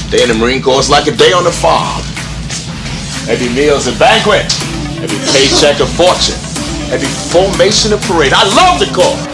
Day in the Marine Corps is like a day on the farm. Every meal's a banquet. Every paycheck a fortune. Every formation a parade. I love the Corps.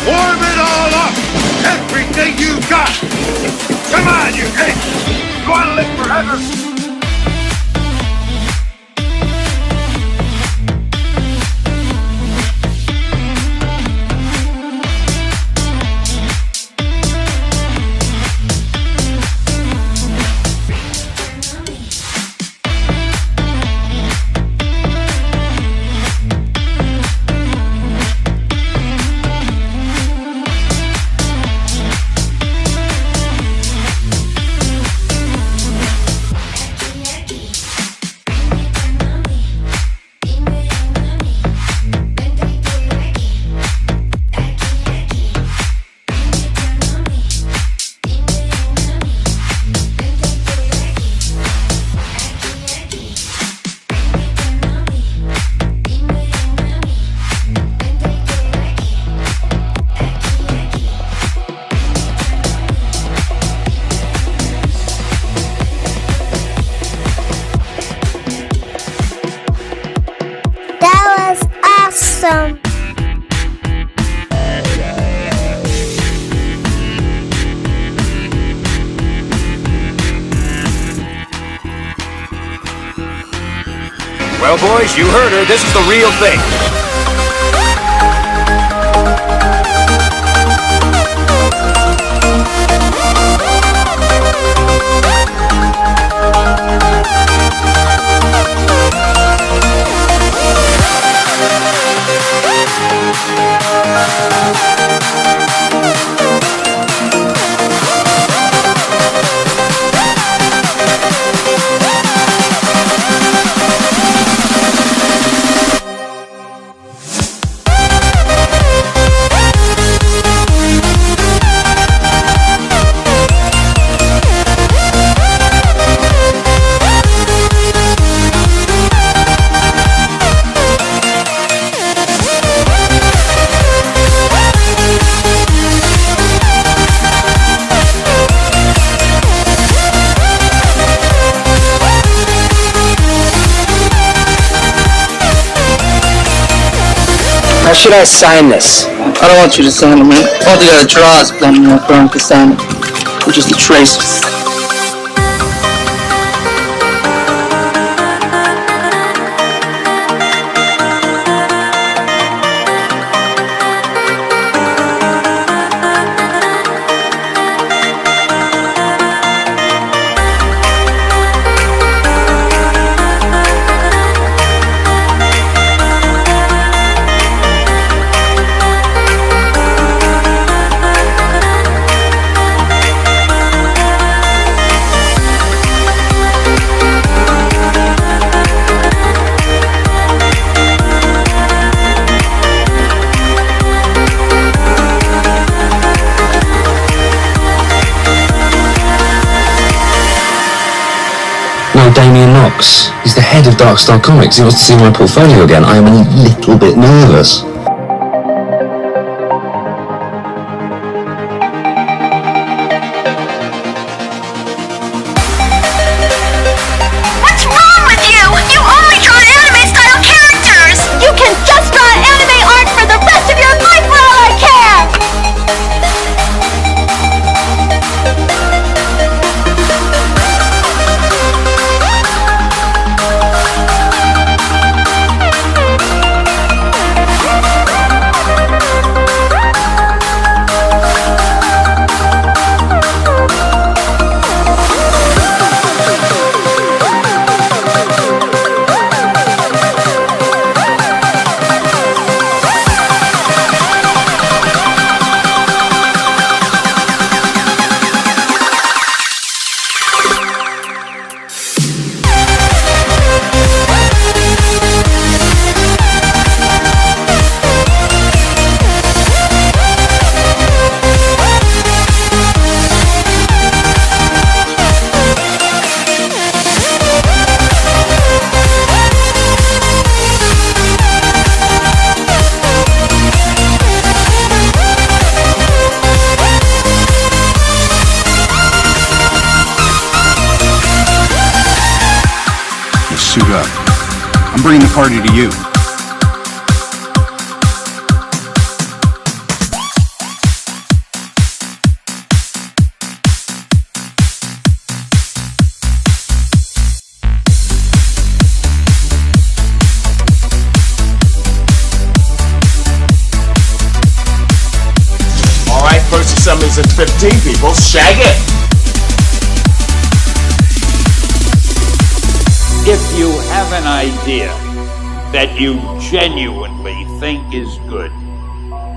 Warm it all up! Everything you got! Come on, you ace! You wanna live forever? Awesome. Well, boys, you heard her. This is the real thing. How should I sign this? I don't want you to sign it, man. All they gotta draw is Blending on Chrome can sign it. We're just a trace. No, Damien Knox. He's the head of Darkstar Comics. He wants to see my portfolio again. I am a little bit nervous. bring the party to you. First assemblies at 15 people. Shag it. If you have an idea that you genuinely think is good,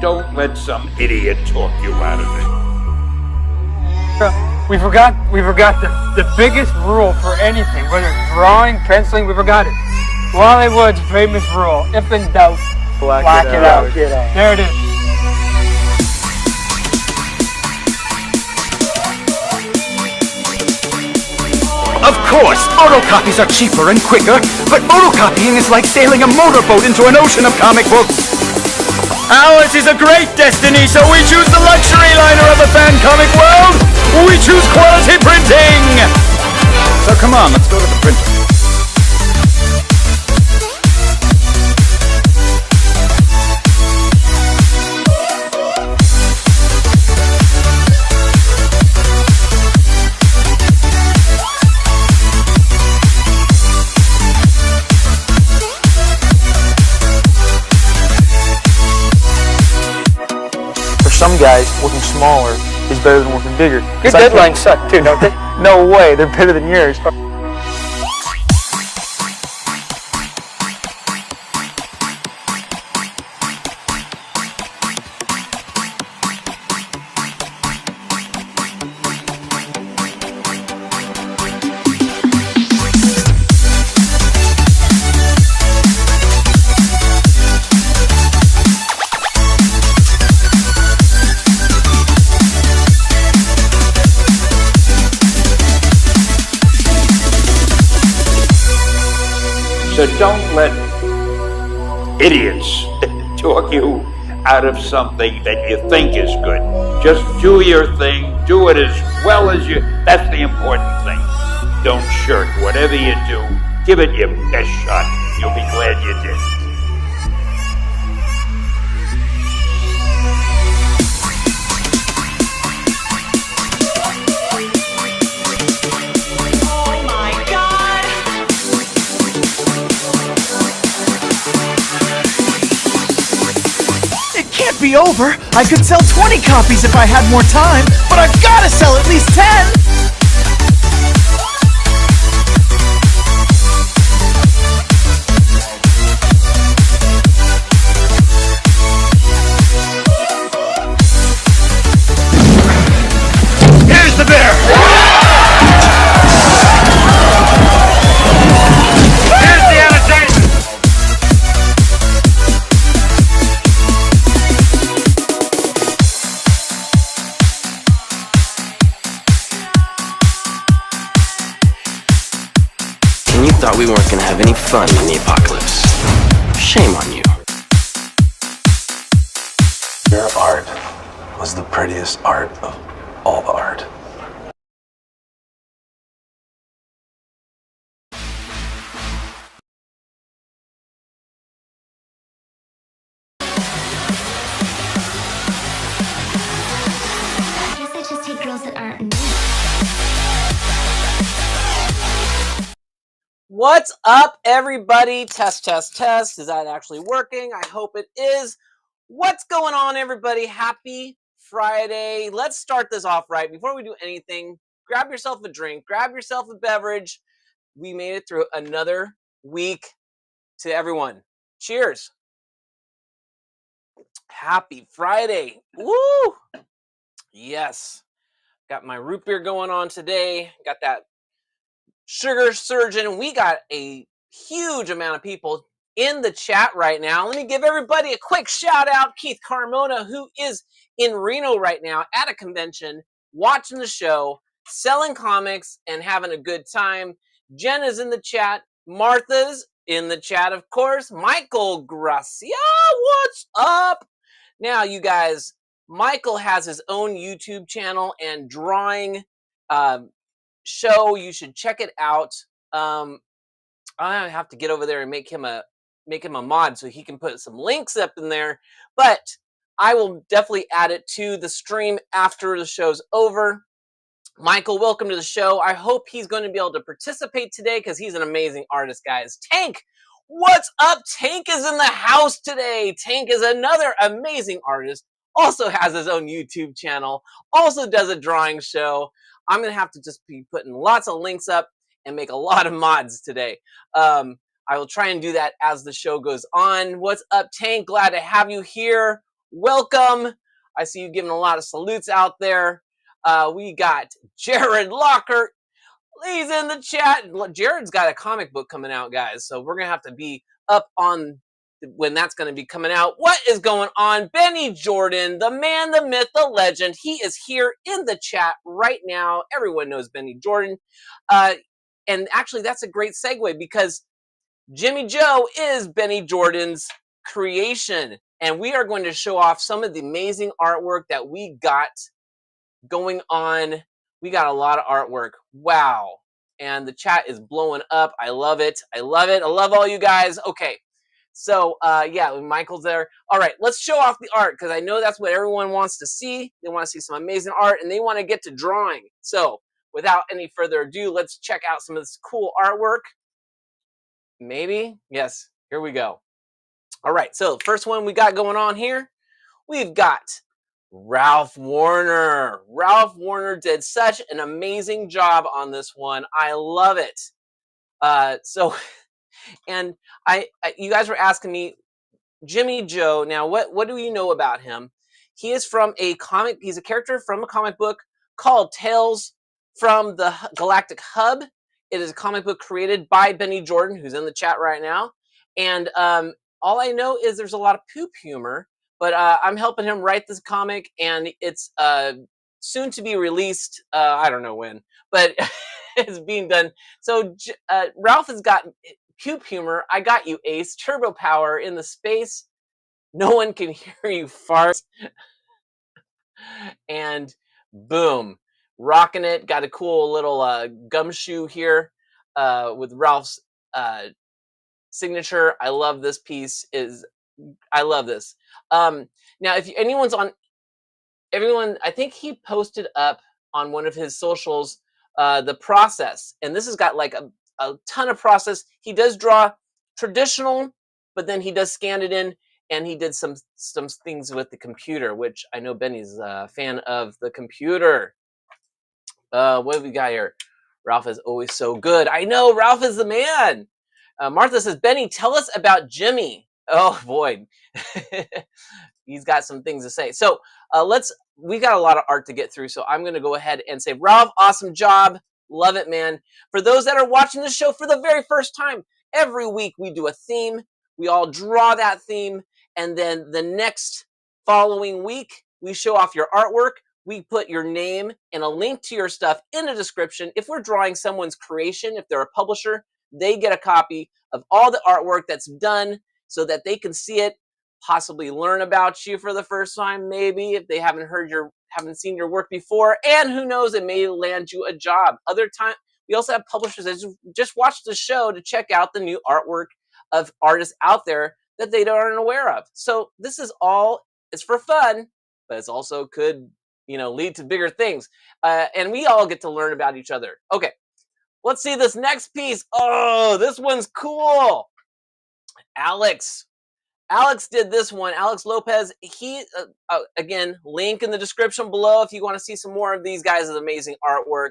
don't let some idiot talk you out of it. We forgot the biggest rule for anything, whether it's drawing, penciling, we forgot it. Wally Wood's famous rule: if in doubt, black it out. There it is. Of course, photocopies are cheaper and quicker, but photocopying is like sailing a motorboat into an ocean of comic books. Ours is a great destiny, so we choose the luxury liner of the fan comic world. We choose quality printing. So come on, let's go to the printer. Some guys, working smaller is better than working bigger. Your deadlines suck too, don't they? No way, they're better than yours. So don't let idiots talk you out of something that you think is good. Just do your thing, do it as well as you, that's the important thing. Don't shirk. Whatever you do, give it your best shot. You'll be glad you did. Be over. I could sell 20 copies if I had more time, but I've got to sell at least 10. Here's the bear. Here's the annotation. You thought we weren't going to have any fun in the apocalypse. Shame on you. Your art was the prettiest art of all the art. I guess I just take girls that aren't. What's up, everybody? Test, test, test. Is that actually working? I hope it is. What's going on, everybody? Happy Friday. Let's start this off right. Before we do anything, grab yourself a drink, grab yourself a beverage. We made it through another week. To everyone, cheers. Happy Friday. Woo! Yes. Got my root beer going on today. Got that Sugar Surgeon. We got a huge amount of people in the chat right now. Let me give everybody a quick shout out. Keith Carmona, who is in Reno right now at a convention, watching the show, selling comics, and having a good time. Jen is in the chat. Martha's in the chat, of course. Michael Gracia, what's up? Now, you guys, Michael has his own YouTube channel and drawing show. You should check it out. I have to get over there and make him a mod so he can put some links up in there. But I will definitely add it to the stream after the show's over. Michael, welcome to the show. I hope he's going to be able to participate today because he's an amazing artist, guys. Tank, what's up? Tank is in the house today. Tank is another amazing artist. Also has his own YouTube channel. Also does a drawing show. I'm going to have to just be putting lots of links up and make a lot of mods today. I will try and do that as the show goes on. What's up, Tank? Glad to have you here. Welcome. I see you giving a lot of salutes out there. We got Jared Lockhart. He's in the chat. Jared's got a comic book coming out, guys. So we're going to have to be up on when that's going to be coming out. What is going on? Benny Jordan, the man, the myth, the legend. He is here in the chat right now. Everyone knows Benny Jordan. And actually, that's a great segue because Jimmy Joe is Benny Jordan's creation. And we are going to show off some of the amazing artwork that we got going on. We got a lot of artwork. Wow. And the chat is blowing up. I love it. I love it. I love all you guys. Okay. So, yeah, Michael's there. All right, let's show off the art because I know that's what everyone wants to see. They want to see some amazing art and they want to get to drawing. So, without any further ado, let's check out some of this cool artwork. Maybe? Yes, here we go. All right, so the first one we got going on here, we've got Ralph Warner. Ralph Warner did such an amazing job on this one. I love it. And you guys were asking me, Jimmy Joe, now what do you know about him? He is from a comic, he's a character from a comic book called Tales from the Galactic Hub. It is a comic book created by Benny Jordan, who's in the chat right now. And all I know is there's a lot of poop humor, but I'm helping him write this comic, and it's soon to be released. I don't know when, but it's being done. So Ralph has got poop humor. I got you, Ace. Turbo power in the space. No one can hear you fart. And boom. Rocking it. Got a cool little gumshoe here with Ralph's signature. I love this piece. I love this. Now, if anyone's on, I think he posted up on one of his socials the process, and this has got like a ton of process. He does draw traditional, but then he does scan it in, and he did some things with the computer, which I know Benny's a fan of the computer. What have we got here? Ralph is always so good. I know, Ralph is the man. Martha says, Benny, tell us about Jimmy. Oh boy. He's got some things to say. So we got a lot of art to get through, so I'm going to go ahead and say, Ralph, awesome job. Love it, man. For those that are watching the show for the very first time, every week we do a theme. We all draw that theme, and then the next following week, we show off your artwork. We put your name and a link to your stuff in the description. If we're drawing someone's creation, if they're a publisher, they get a copy of all the artwork that's done so that they can see it, possibly learn about you for the first time, maybe if they haven't seen your work before, and who knows, it may land you a job. Other time, we also have publishers that just watch the show to check out the new artwork of artists out there that they aren't aware of. So this is all, it's for fun, but it's also could, lead to bigger things. And we all get to learn about each other. Okay, let's see this next piece. Oh, this one's cool. Alex did this one. Alex Lopez. He, again, link in the description below if you want to see some more of these guys' amazing artwork.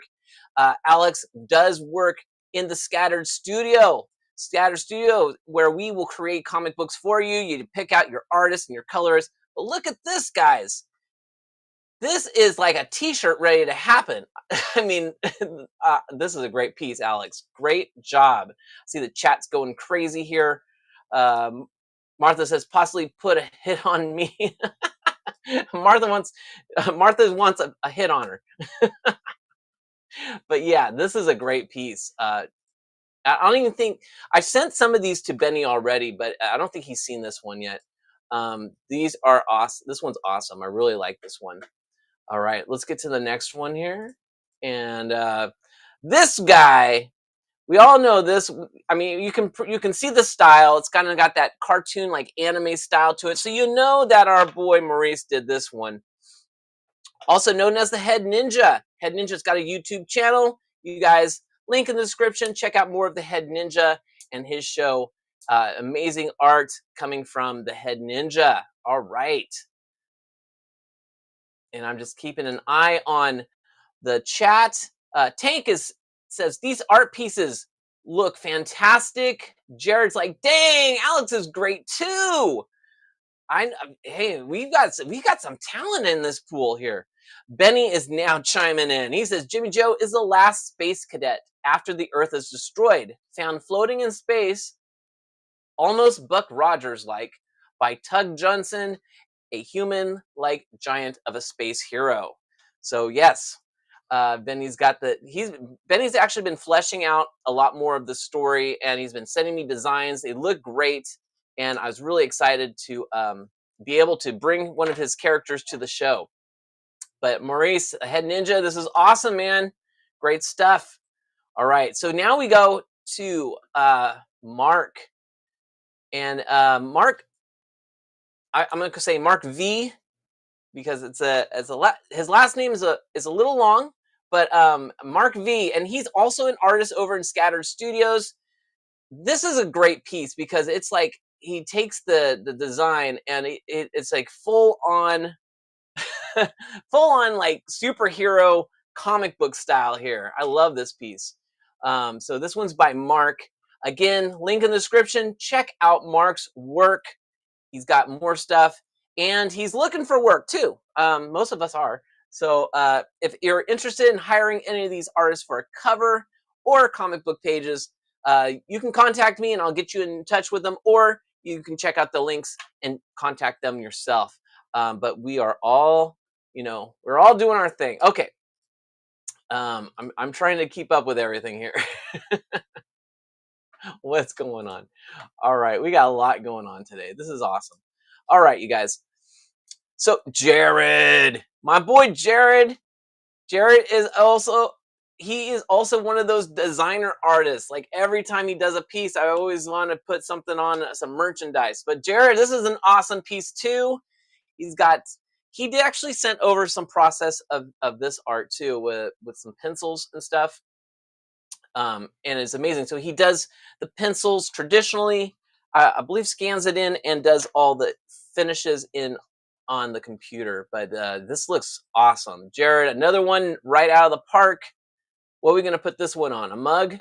Alex does work in the Scattered Studio. Scattered Studio, where we will create comic books for you. You pick out your artists and your colors. But look at this, guys. This is like a t-shirt ready to happen. I mean, this is a great piece, Alex. Great job. See the chat's going crazy here. Martha says, possibly put a hit on me. Martha wants a hit on her. But yeah, this is a great piece. I don't even think, I sent some of these to Benny already, but I don't think he's seen this one yet. These are awesome. This one's awesome. I really like this one. All right, let's get to the next one here. And this guy We all know this. I mean, you can see the style. It's kind of got that cartoon like anime style to it. So you know that our boy Maurice did this one. Also known as the Head Ninja. Head Ninja's got a YouTube channel. You guys, link in the description. Check out more of the Head Ninja and his show. Amazing art coming from the Head Ninja. All right. And I'm just keeping an eye on the chat. Tank says these art pieces look fantastic. Jared's like, dang, Alex is great too. Hey, we've got some talent in this pool here. Benny is now chiming in. He says Jimmy Joe is the last space cadet after the Earth is destroyed, found floating in space, almost Buck Rogers like, by Tug Johnson, a human-like giant of a space hero. So yes, Benny's actually been fleshing out a lot more of the story, and he's been sending me designs. They look great, and I was really excited to be able to bring one of his characters to the show. But Maurice, Head Ninja, this is awesome, man. Great stuff. All right, so now we go to Mark, and Mark. I'm going to say Mark V, because his last name is a little long, but Mark V, and he's also an artist over in Scattered Studios. This is a great piece because it's like he takes the design and it's like full on like superhero comic book style here. I love this piece. So this one's by Mark. Again, link in the description. Check out Mark's work. He's got more stuff, and he's looking for work too. Most of us are. So if you're interested in hiring any of these artists for a cover or comic book pages, you can contact me and I'll get you in touch with them, or you can check out the links and contact them yourself. But we are all, we're all doing our thing. Okay. I'm trying to keep up with everything here. What's going on? All right, we got a lot going on today. This is awesome. All right, you guys. So Jared, my boy Jared is also one of those designer artists. Like every time he does a piece, I always want to put something on some merchandise. But Jared, this is an awesome piece too. He did actually sent over some process of this art too, with some pencils and stuff. And it's amazing. So he does the pencils traditionally, I believe scans it in and does all the finishes on the computer. But this looks awesome. Jared, another one right out of the park. What are we going to put this one on? A mug?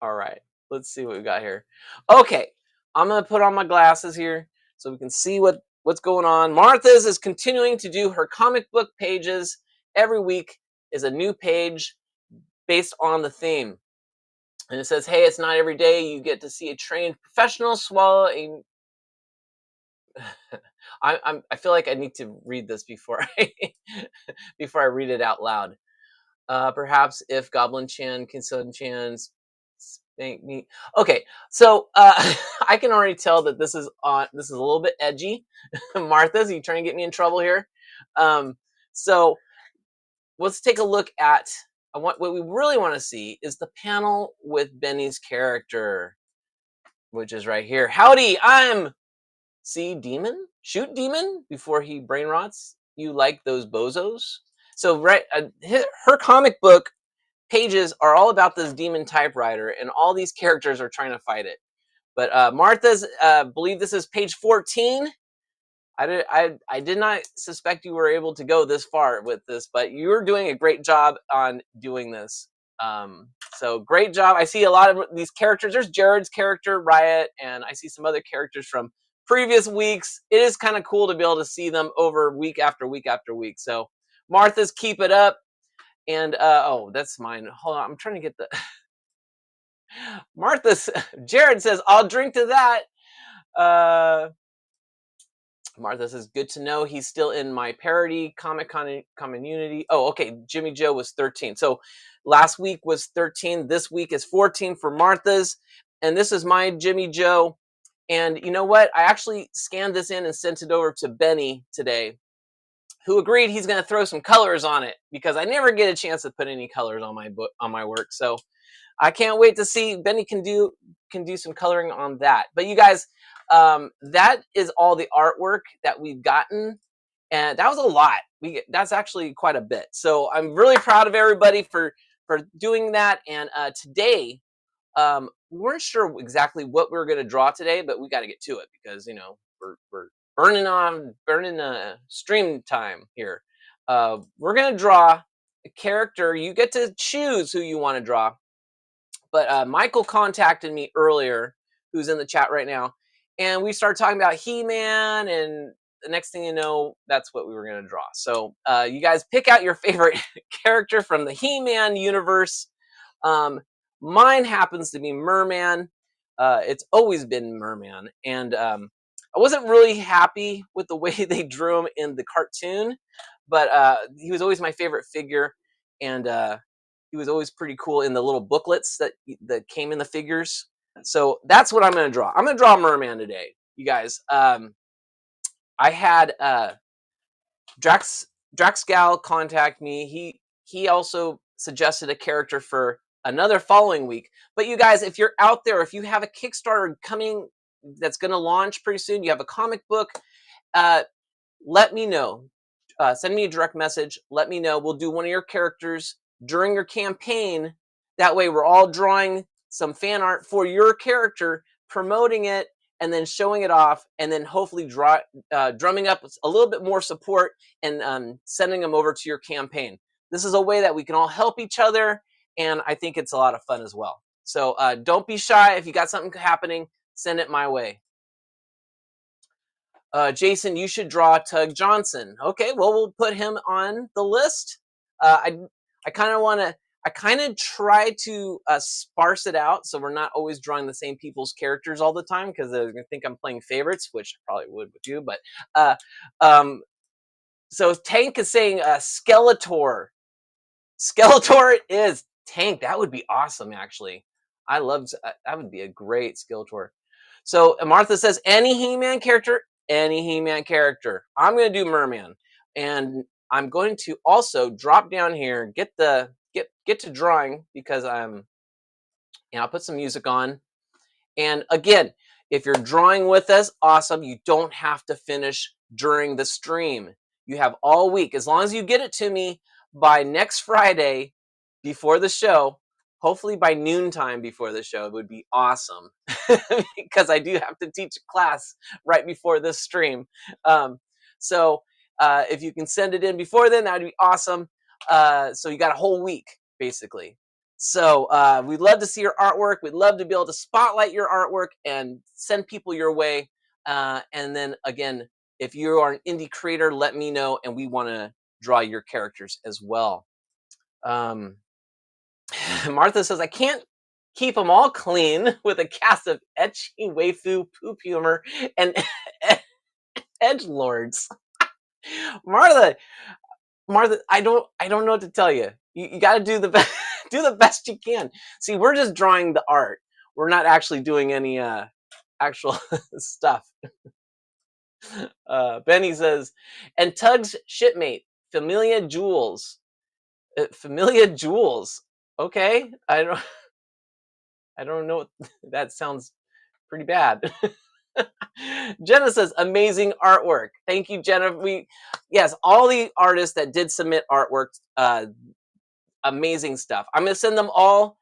All right. Let's see what we got here. Okay. I'm going to put on my glasses here so we can see what's going on. Martha's is continuing to do her comic book pages. Every week is a new page based on the theme. And it says, hey, it's not every day you get to see a trained professional swallow a... I feel like I need to read this before I read it out loud. Perhaps if Goblin Chan, Kinson Chan's spank me. Okay, so I can already tell that this is a little bit edgy. Martha's, are you trying to get me in trouble here? So let's take a look at what we really want to see is the panel with Benny's character, which is right here. Howdy, I'm Demon? Shoot Demon before he brain rots. You like those bozos? So her comic book pages are all about this demon typewriter, and all these characters are trying to fight it. But Martha's, believe this is page 14. I did not suspect you were able to go this far with this, but you're doing a great job on doing this. So great job. I see a lot of these characters. There's Jared's character, Riot, and I see some other characters from previous weeks. It is kind of cool to be able to see them over week after week after week. So Martha's, keep it up. And oh, that's mine. Hold on, I'm trying to get the Martha's. Jared says, I'll drink to that. Martha says, good to know he's still in my parody comic community. Oh, okay. Jimmy Joe was 13. So last week was 13. This week is 14 for Martha's. And this is my Jimmy Joe. And you know what? I actually scanned this in and sent it over to Benny today, who agreed he's going to throw some colors on it because I never get a chance to put any colors on my work. So I can't wait to see Benny can do some coloring on that. But you guys, that is all the artwork that we've gotten, and that was a lot. That's actually quite a bit. So I'm really proud of everybody for doing that. And today, we weren't sure exactly what we were going to draw today, but we got to get to it because we're burning stream time here. We're going to draw a character. You get to choose who you want to draw. But Michael contacted me earlier, who's in the chat right now, and we started talking about He-Man, and the next thing you know, that's what we were going to draw. So you guys pick out your favorite character from the He-Man universe. Mine happens to be Merman. It's always been Merman, and I wasn't really happy with the way they drew him in the cartoon, but he was always my favorite figure, and he was always pretty cool in the little booklets that came in the figures. So that's what I'm going to draw. I'm going to draw Merman today, you guys. I had Draxgal contact me. He also suggested a character for another following week. But you guys, if you're out there, if you have a Kickstarter coming that's going to launch pretty soon, you have a comic book, let me know. Send me a direct message. Let me know. We'll do one of your characters during your campaign. That way we're all drawing some fan art for your character, promoting it, and then showing it off, and then hopefully drumming up a little bit more support and sending them over to your campaign. This is a way that we can all help each other, and I think it's a lot of fun as well. So don't be shy. If you got something happening, send it my way. Jason, you should draw Tug Johnson. Okay, well, we'll put him on the list. I kind of try to sparse it out so we're not always drawing the same people's characters all the time because they're going to think I'm playing favorites, which I probably would with you. But so Tank is saying Skeletor. Skeletor is Tank. That would be awesome, actually. I love that. Would be a great Skeletor. So Martha says any He-Man character. Any He-Man character. I'm going to do Merman, and I'm going to also drop down here, get to drawing because I'll put some music on. And again, if you're drawing with us, awesome. You don't have to finish during the stream. You have all week. As long as you get it to me by next Friday before the show, hopefully by noontime before the show, it would be awesome because I do have to teach a class right before this stream. So if you can send it in before then, that would be awesome. So you got a whole week, basically. So we'd love to see your artwork. We'd love to be able to spotlight your artwork and send people your way. And then again, if you are an indie creator, let me know, and we want to draw your characters as well. Martha says, I can't keep them all clean with a cast of ecchi, waifu, poop humor, and edgelords. Martha, I don't know what to tell you. You got to do the best, do the best you can. See, we're just drawing the art. We're not actually doing any actual stuff. Benny says, and Tug's shipmate, Familia Jules. Familia Jules. Okay, I don't know. That sounds pretty bad. Jenna says, amazing artwork. Thank you, Jenna. Yes, all the artists that did submit artwork, amazing stuff. I'm gonna send them all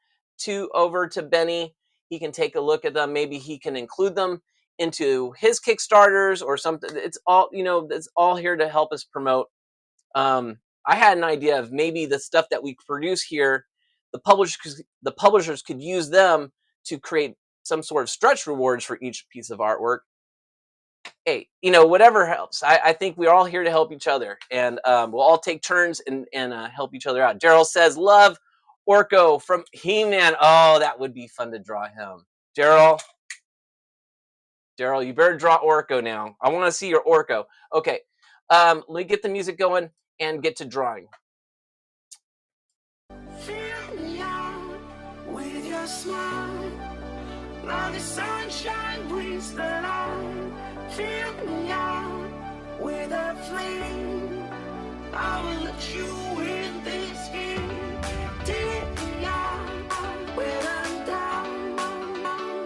over to Benny. He can take a look at them. Maybe he can include them into his Kickstarters or something. It's all, it's all here to help us promote. I had an idea of maybe the stuff that we produce here, the publishers could use them to create some sort of stretch rewards for each piece of artwork. Hey, whatever helps. I think we're all here to help each other, and we'll all take turns and help each other out. Daryl says, love Orko from He-Man. Oh, that would be fun to draw him. Daryl, you better draw Orko now. I want to see your Orko. Okay, let me get the music going and get to drawing. Fill me out with your smile, like the sunshine brings the light. Fill me out with a flame, I will let you win this game. Take me out when I'm down.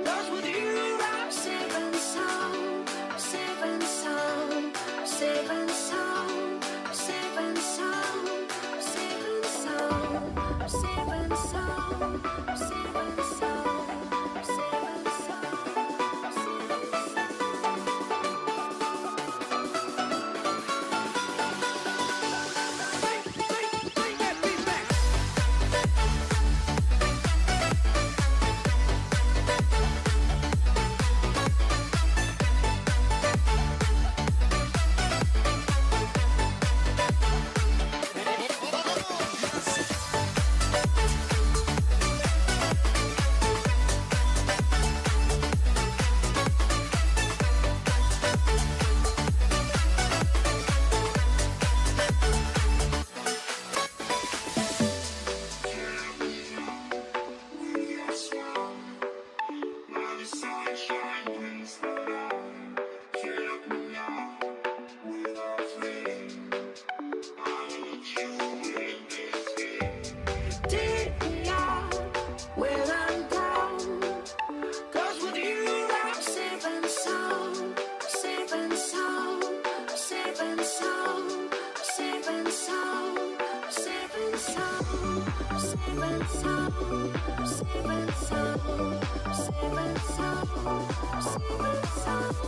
'Cause with you I'm safe and sound. Safe and sound. Safe and sound. Safe and sound. Safe and sound. Safe and sound. Safe and sound. Safe and sound.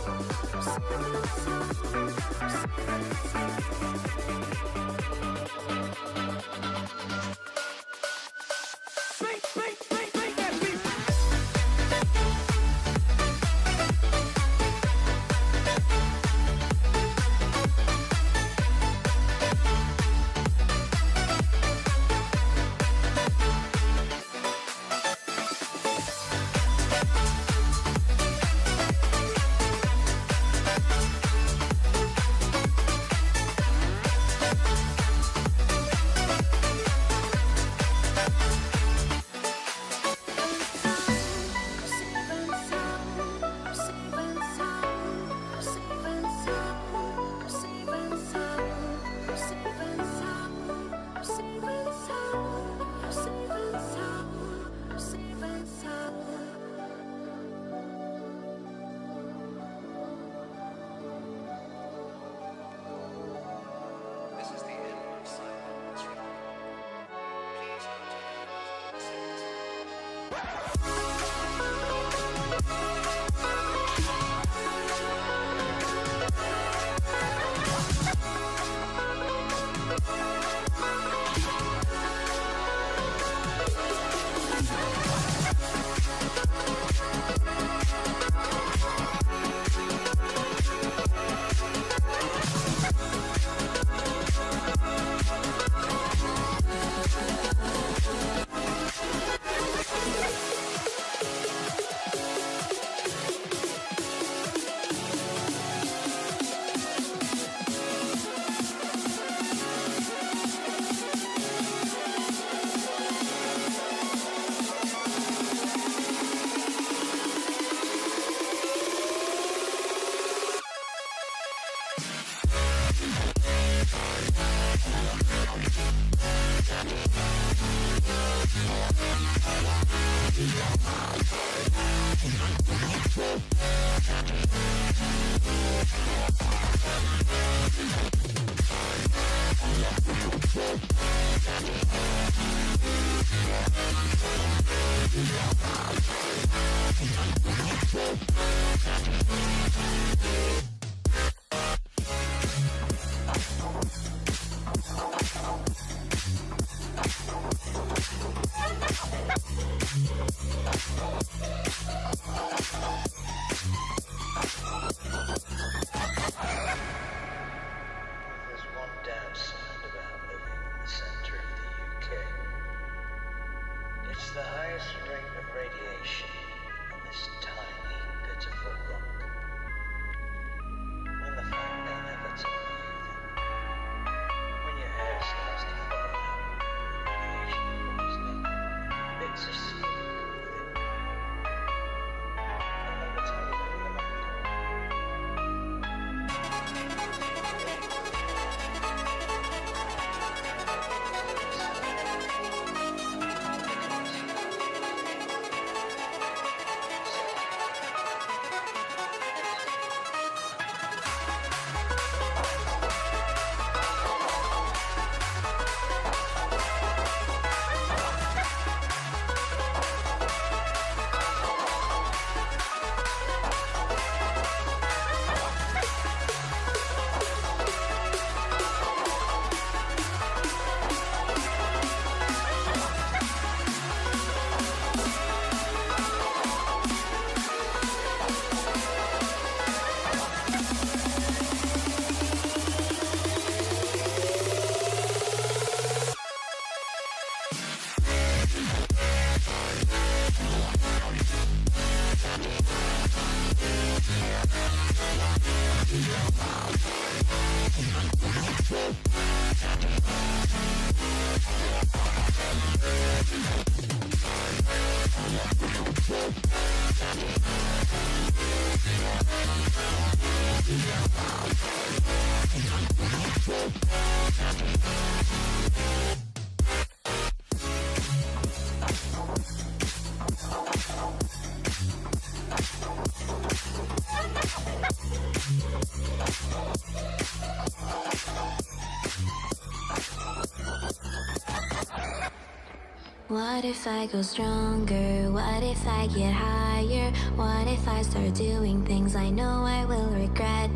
What if I go stronger? What if I get higher? What if I start doing things I know I will regret?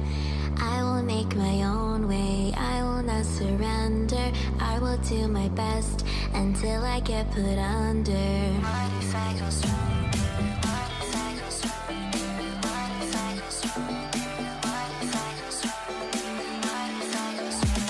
I will make my own way, I will not surrender. I will do my best until I get put under. What if I go stronger? What if I go stronger? What if I go stronger? What if I go stronger? What if I go stronger?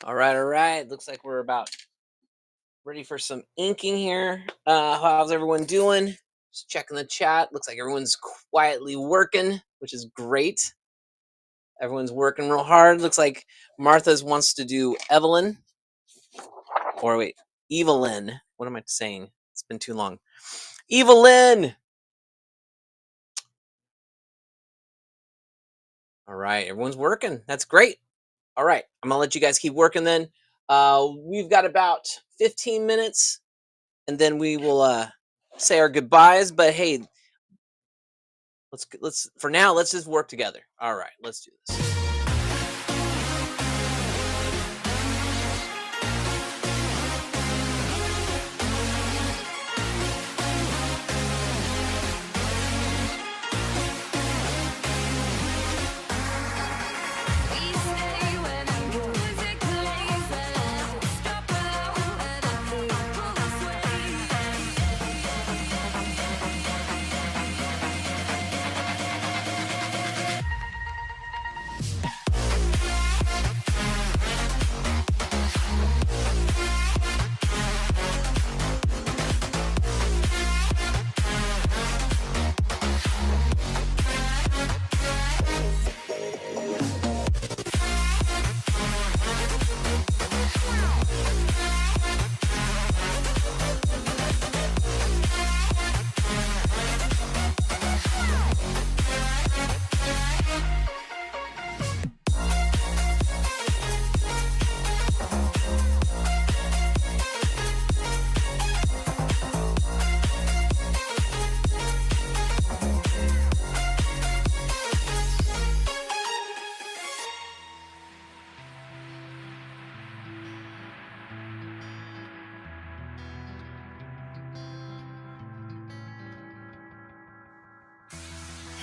All right. Looks like we're about ready for some inking here. How's everyone doing? Just checking the chat. Looks like everyone's quietly working, which is great. Everyone's working real hard. Looks like Martha's wants to do Evelyn. Or wait, Evelyn. What am I saying? It's been too long. Evelyn! All right, everyone's working. That's great. All right, I'm gonna let you guys keep working then. We've got about 15 minutes, and then we will say our goodbyes. But hey, let's for now, let's just work together. All right, let's do this.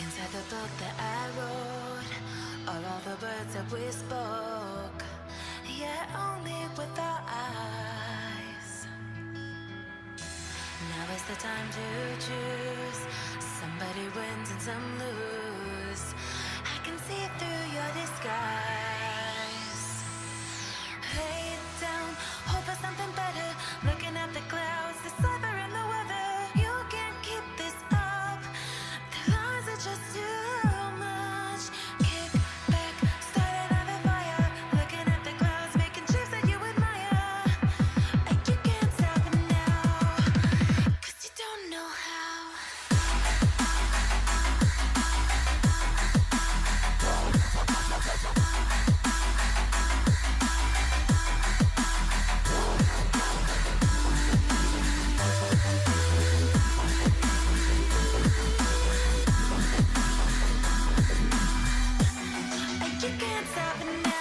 Inside the book that I wrote, all the words that we spoke, yet only with our eyes. Now is the time to choose. Somebody wins and some lose. I can see through your disguise. Lay it down, hope for something better. Looking at the clouds, the sliver in the weather. You can't keep this up. The lies are just too much. Kick back, start another fire. Looking at the clouds, making shapes that you admire. And you can't stop it now, 'cause you don't know how. You can't stop it now.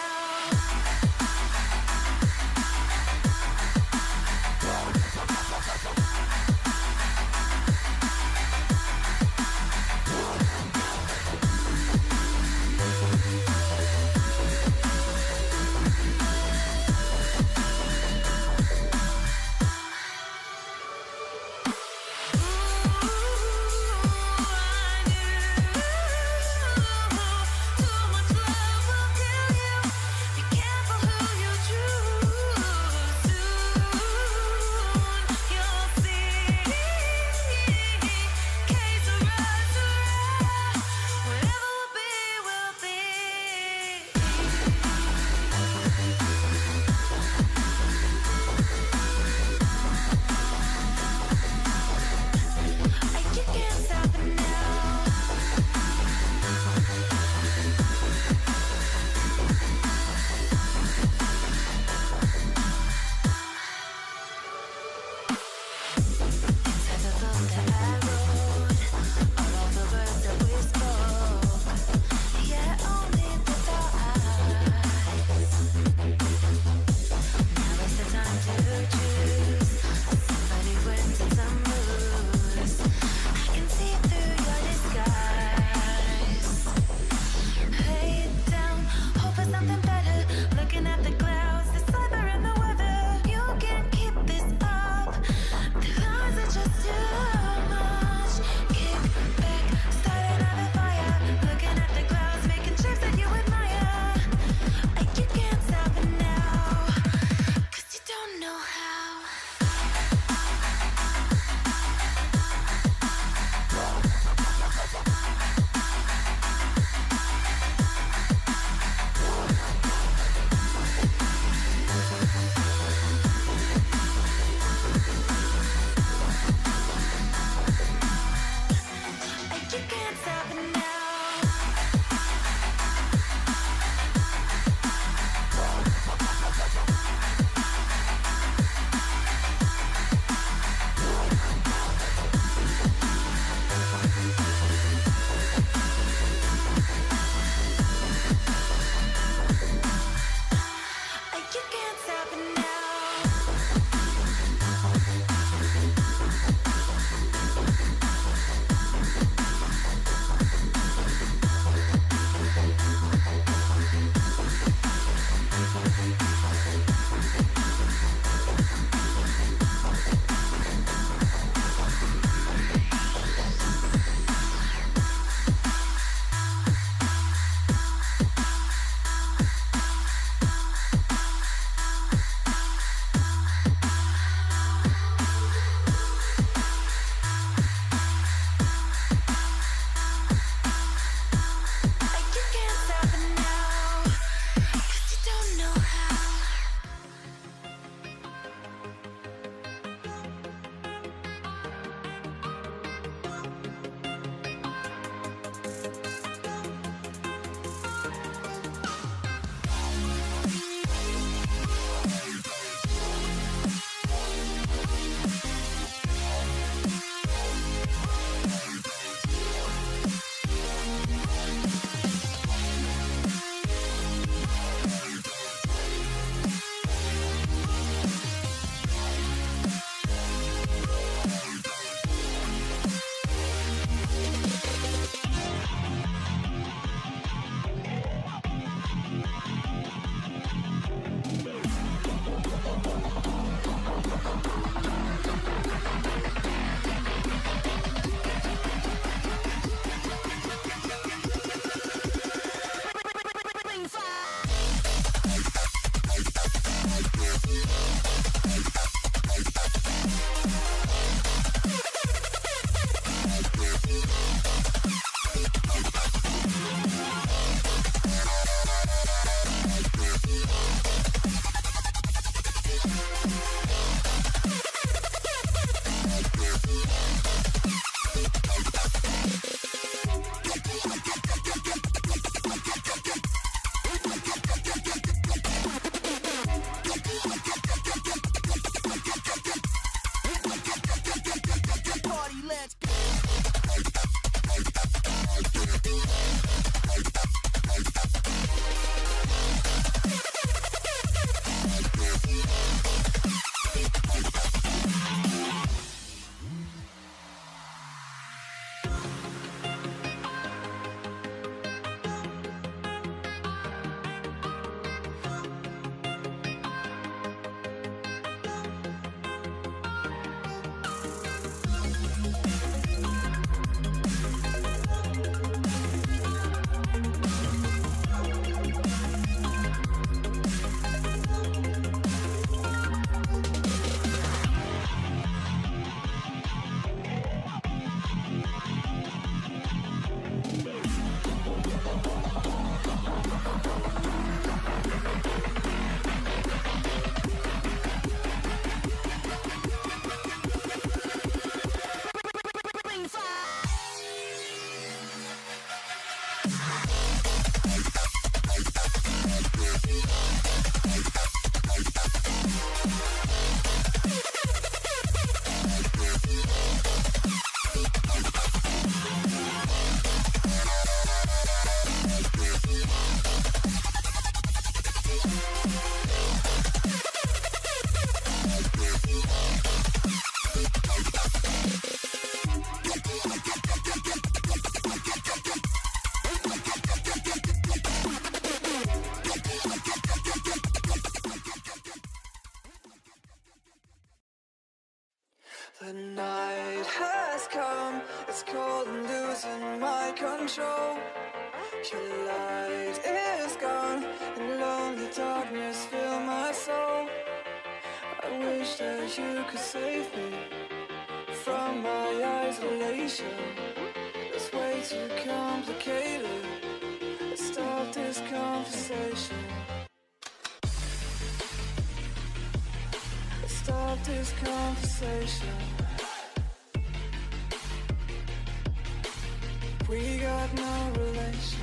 Now The night has come, it's cold and losing my control. Your light is gone, and lonely darkness fill my soul. I wish that you could save me from my isolation. It's way too complicated. Let's stop this conversation. Let's stop this conversation. We got no relation.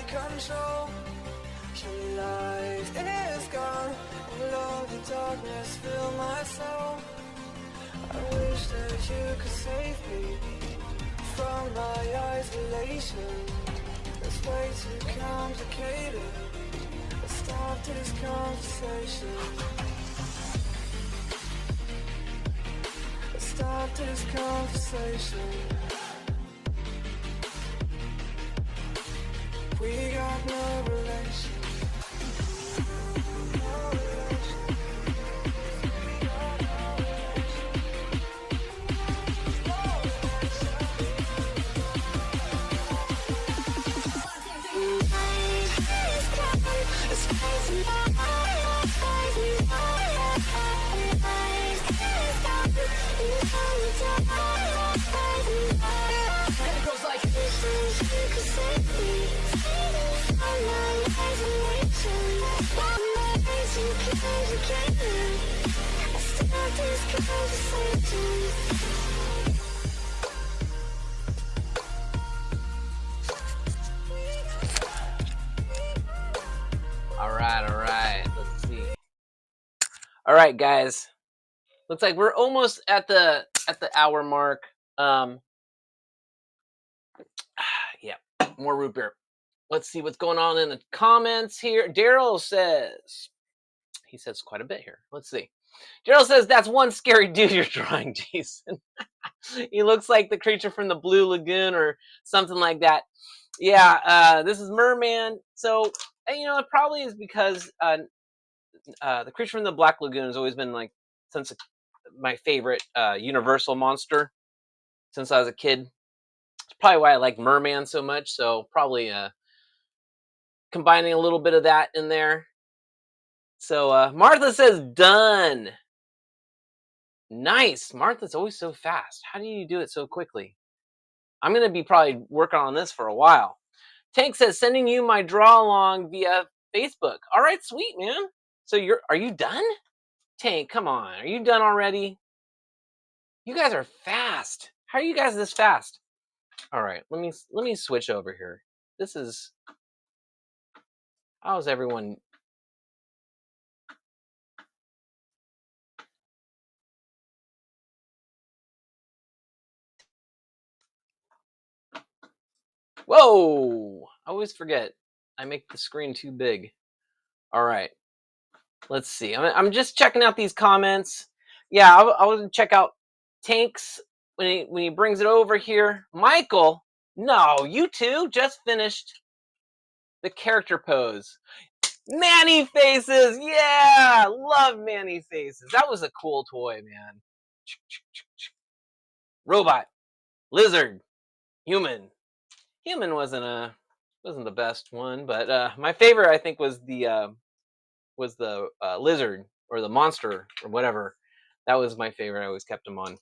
Control. Your light is gone, and lonely darkness fill my soul. I wish that you could save me from my isolation. It's way too complicated. Let's stop this conversation. Let's stop this conversation. We got no relation. All right. Let's see. All right, guys. Looks like we're almost at the hour mark. Yeah, more root beer. Let's see what's going on in the comments here. Daryl says, he says quite a bit here. Let's see. Daryl says, that's one scary dude you're drawing, Jason. He looks like the creature from the Blue Lagoon or something like that. Yeah, this is Merman. So, it probably is because the creature from the Black Lagoon has always been like since my favorite Universal monster since I was a kid. It's probably why I like Merman so much. So probably combining a little bit of that in there. So Martha says done. Nice. Martha's always so fast. How do you do it so quickly? I'm going to be probably working on this for a while. Tank says sending you my draw along via Facebook. All right, sweet, man. So are you done? Tank, come on. Are you done already? You guys are fast. How are you guys this fast? All right, let me switch over here. How's everyone? Whoa! I always forget. I make the screen too big. All right. Let's see. I'm just checking out these comments. Yeah, I was check out Tanks when he brings it over here. Michael No, you two just finished the character pose. Manny faces, yeah, love Manny faces. That was a cool toy, man. Robot, lizard, human. Human wasn't the best one, but my favorite I think was the lizard or the monster or whatever. That was my favorite. I always kept him on.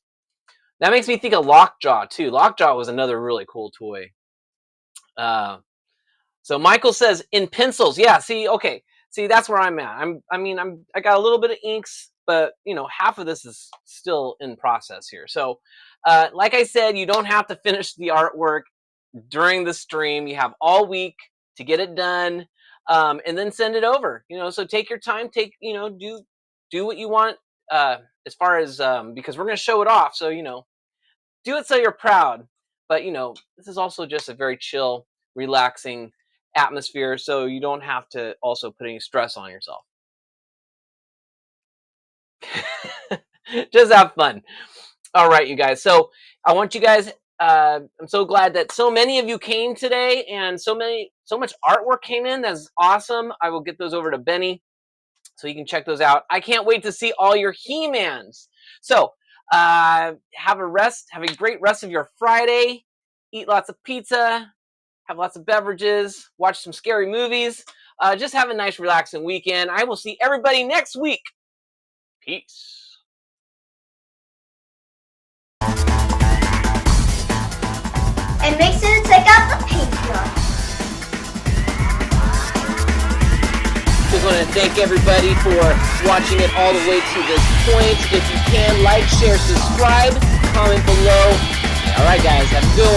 That makes me think of Lockjaw too. Lockjaw was another really cool toy. So Michael says in pencils. Yeah, see, okay. See, that's where I'm at. I got a little bit of inks, but you know, half of this is still in process here. So, like I said, you don't have to finish the artwork during the stream. You have all week to get it done, and then send it over. You know, so take your time. Do what you want as far as because we're going to show it off. So you know, do it so you're proud. But you know, this is also just a very chill, relaxing atmosphere, so you don't have to also put any stress on yourself. Just have fun. All right, you guys. So I want you guys. I'm so glad that so many of you came today, and so much artwork came in. That's awesome. I will get those over to Benny, so you can check those out. I can't wait to see all your He-Mans. So have a great rest of your Friday. Eat lots of pizza. Have lots of beverages, watch some scary movies, just have a nice relaxing weekend. I will see everybody next week. Peace. And make sure to check out the Patreon. Just want to thank everybody for watching it all the way to this point. If you can, like, share, subscribe, comment below. All right, guys, have a good one.